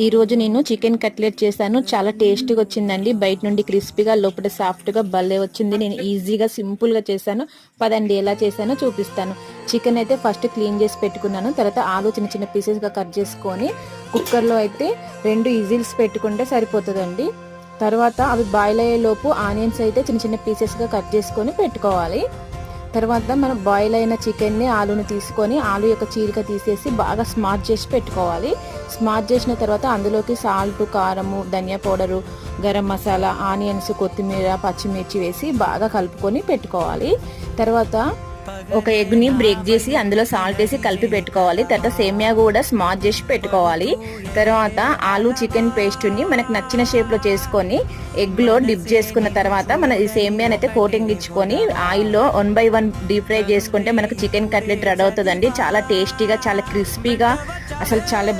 ఈ రోజు నేను చికెన్ కట్లెట్ చేశాను. చాలా టేస్టీగా వచ్చిందండి. బయట నుండి క్రిస్పీగా, లోపల సాఫ్ట్గా భలే వచ్చింది. నేను ఈజీగా సింపుల్గా చేశాను. పదండి ఎలా చేశానో చూపిస్తాను. చికెన్ అయితే ఫస్ట్ క్లీన్ చేసి పెట్టుకున్నాను. తర్వాత ఆలు చిన్న చిన్న పీసెస్గా కట్ చేసుకొని కుక్కర్లో అయితే 2 విజిల్స్ పెట్టుకుంటే సరిపోతుందండి. తర్వాత అవి బాయిల్ అయ్యేలోపు ఆనియన్స్ అయితే చిన్న చిన్న పీసెస్గా కట్ చేసుకొని పెట్టుకోవాలి. తర్వాత మనం బాయిల్ అయిన చికెన్ని ఆలుని తీసుకొని ఆలు యొక్క చీలిక తీసేసి బాగా స్మాష్ చేసి పెట్టుకోవాలి. స్మాష్ చేసిన తర్వాత అందులోకి సాల్ట్, కారము, ధనియా పౌడరు, గరం మసాలా, ఆనియన్స్, కొత్తిమీర, పచ్చిమిర్చి వేసి బాగా కలుపుకొని పెట్టుకోవాలి. తర్వాత ఒక ఎగ్ని బ్రేక్ చేసి అందులో సాల్ట్ వేసి కలిపి పెట్టుకోవాలి. తర్వాత సేమియా కూడా స్మాష్ చేసి పెట్టుకోవాలి. తర్వాత ఆలు చికెన్ పేస్ట్ని మనకు నచ్చిన షేప్లో చేసుకొని ఎగ్లో డిప్ చేసుకున్న తర్వాత మన ఈ సేమియాని అయితే కోటింగ్ ఇచ్చుకొని ఆయిల్లో 1 by 1 డీప్ ఫ్రై చేసుకుంటే మనకు చికెన్ కట్లెట్ రెడీ అవుతుందండి. చాలా టేస్టీగా, చాలా క్రిస్పీగా, అసలు చాలా